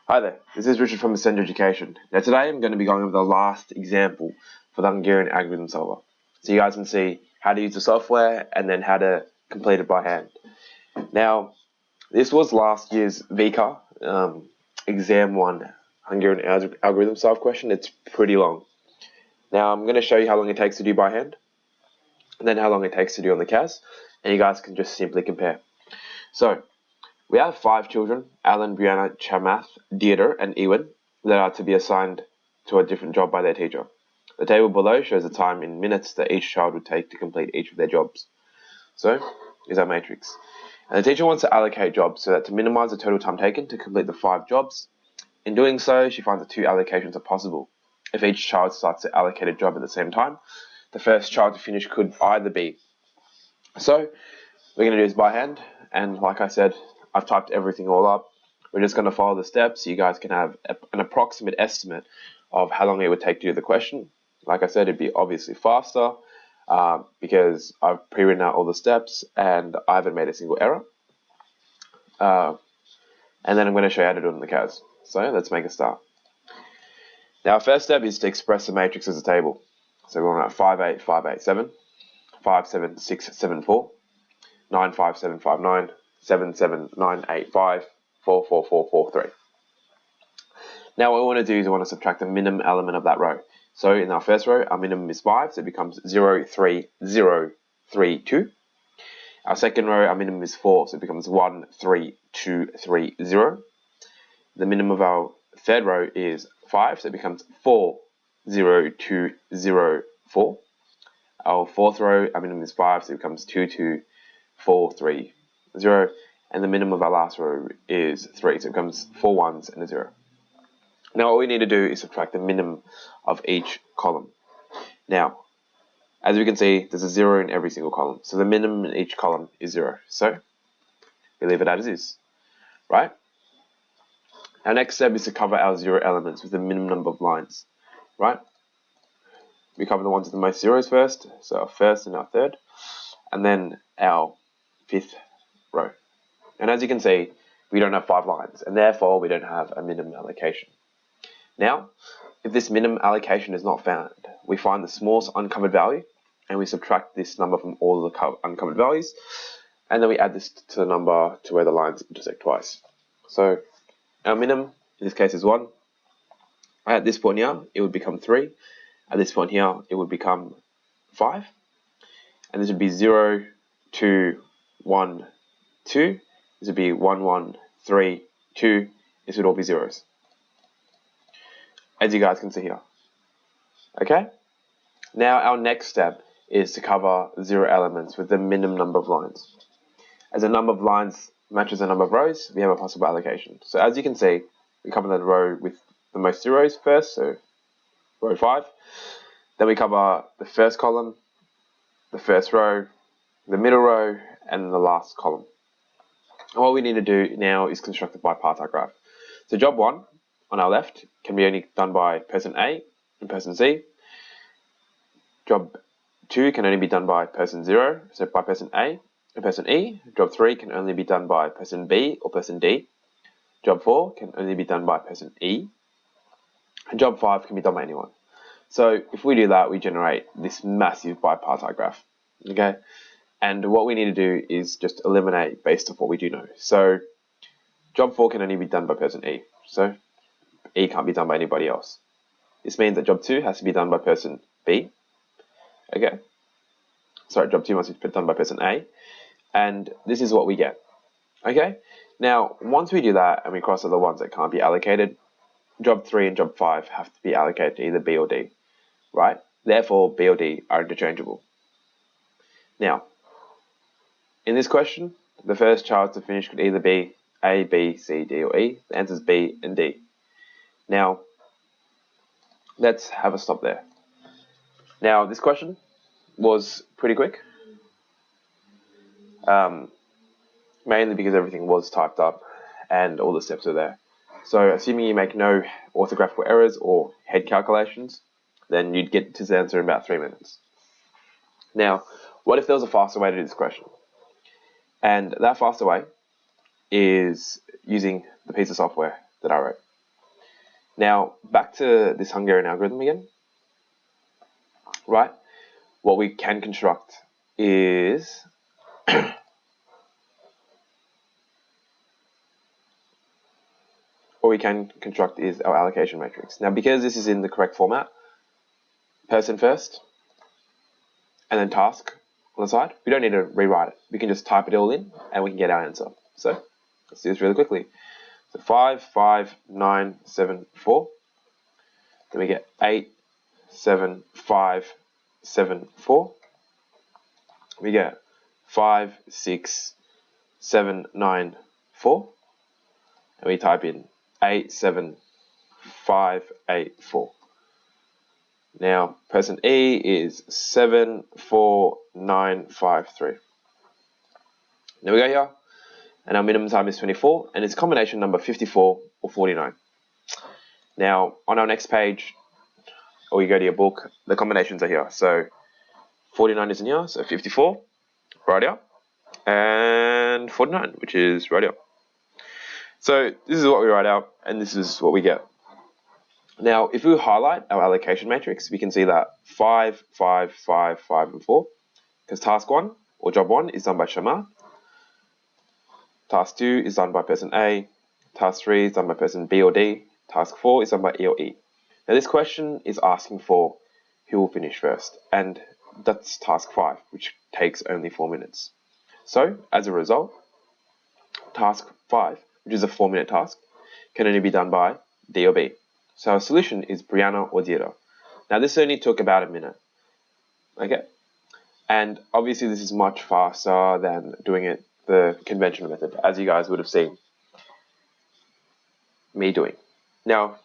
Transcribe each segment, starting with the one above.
Hi there, this is Richard from Ascend Education. Now today I'm going to be going over the last example for the Hungarian algorithm solver. So you guys can see how to use the software and then how to complete it by hand. Now, this was last year's VCAA exam 1 Hungarian algorithm solve question. It's pretty long. Now I'm going to show you how long it takes to do by hand and then how long it takes to do on the CAS, and you guys can just simply compare. So, we have 5 children, Alan, Brianna, Chamath, Deirdre, and Ewan, that are to be assigned to a different job by their teacher. The table below shows the time in minutes that each child would take to complete each of their jobs. So, here's our matrix. And the teacher wants to allocate jobs so that to minimize the total time taken to complete the 5 jobs. In doing so, she finds that 2 allocations are possible. If each child starts to allocate a job at the same time, the first child to finish could either be. So, we're going to do this by hand, and like I said, I've typed everything all up. We're just going to follow the steps so you guys can have an approximate estimate of how long it would take to do the question. Like I said, it'd be obviously faster because I've pre-written out all the steps and I haven't made a single error. And then I'm going to show you how to do it in the CAS. So let's make a start. Now, our first step is to express the matrix as a table. So we're going to 5, 8, 5, 8, 7, 5, 7, 6, 7, 4, 9, 5, 7, 5, 9, 7, 7, 9, 8, 5, 4, 4, 4, 4, 3. Now what we want to do is we want to subtract the minimum element of that row. So in our first row, our minimum is 5, so it becomes 0, 3, 0, 3, 2. Our second row, our minimum is 4, so it becomes 1, 3, 2, 3, 0. The minimum of our third row is 5, so it becomes 4, 0, 2, 0, 4. Our fourth row, our minimum is 5, so it becomes 2, 2, 4, 3, 0, and the minimum of our last row is 3, so it becomes 4 ones and a 0. Now what we need to do is subtract the minimum of each column. Now, as we can see, there's a 0 in every single column, so the minimum in each column is 0. So, we leave it as is, right? Our next step is to cover our 0 elements with the minimum number of lines, right? We cover the ones with the most zeros first, so our first and our third, and then our 5th row. And as you can see, we don't have 5 lines, and therefore we don't have a minimum allocation. Now, if this minimum allocation is not found, we find the smallest uncovered value, and we subtract this number from all the uncovered values, and then we add this to the number to where the lines intersect twice. So, our minimum, in this case, is 1. At this point here, it would become 3. At this point here, it would become 5. And this would be 0, 2, 1, 2. This would be 1, 1, 3, 2. This would all be zeros, as you guys can see here. Okay? Now our next step is to cover 0 elements with the minimum number of lines. As the number of lines matches the number of rows, we have a possible allocation. So as you can see, we cover the row with the most zeros first, so row 5. Then we cover the first column, the first row, the middle row, and the last column. And what we need to do now is construct a bipartite graph. So job 1 on our left can be only done by person A and person C. Job 2 can only be done by person 0, so by person A and person E. Job 3 can only be done by person B or person D. Job 4 can only be done by person E. And job 5 can be done by anyone. So if we do that, we generate this massive bipartite graph. Okay? And what we need to do is just eliminate based off what we do know. So job 4 can only be done by person E. So E can't be done by anybody else. This means that job 2 has to be done by person B. Okay. Sorry, job 2 must be done by person A. And this is what we get. Okay. Now, once we do that and we cross out the ones that can't be allocated, job 3 and job 5 have to be allocated to either B or D. Right? Therefore, B or D are interchangeable. Now, in this question, the first child to finish could either be A, B, C, D, or E. The answer is B and D. Now, let's have a stop there. Now, this question was pretty quick, mainly because everything was typed up and all the steps are there. So, assuming you make no orthographical errors or head calculations, then you'd get to the answer in about 3 minutes. Now, what if there was a faster way to do this question? And that faster way is using the piece of software that I wrote. Now, back to this Hungarian algorithm again, right? What we can construct is our allocation matrix. Now, because this is in the correct format, person first, and then task on the side, we don't need to rewrite it. We can just type it all in, and we can get our answer. So let's do this really quickly. So 5, 5, 9, 7, 4. Then we get 8, 7, 5, 7, 4. We get 5, 6, 7, 9, 4. And we type in 8, 7, 5, 8, 4. Now, person E is 7, 4, 9, 5, 3. There we go here. And our minimum time is 24, and it's combination number 54 or 49. Now, on our next page, or you go to your book, the combinations are here. So 49 is in here, so 54, right here, and 49, which is right here. So this is what we write out, and this is what we get. Now, if we highlight our allocation matrix, we can see that 5, 5, 5, 5, and 4, because task 1, or job 1, is done by Shema. Task 2 is done by person A. Task 3 is done by person B or D. Task 4 is done by E or E. Now, this question is asking for who will finish first, and that's task 5, which takes only 4 minutes. So, as a result, task 5, which is a 4-minute task, can only be done by D or B. So our solution is Brianna or Dira. Now, this only took about a minute. Okay? And obviously, this is much faster than doing it the conventional method, as you guys would have seen me doing. Now,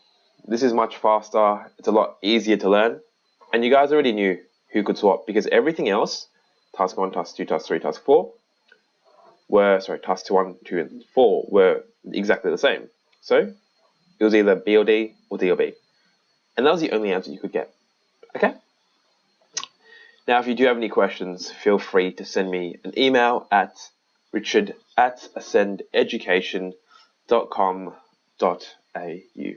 this is much faster. It's a lot easier to learn. And you guys already knew who could swap, because everything else, task 1, task 2, task 3, task 4, tasks 1, 2, and 4 were exactly the same. So it was either B or D or D or B. And that was the only answer you could get. Okay? Now, if you do have any questions, feel free to send me an email at richard@ascendeducation.com.au.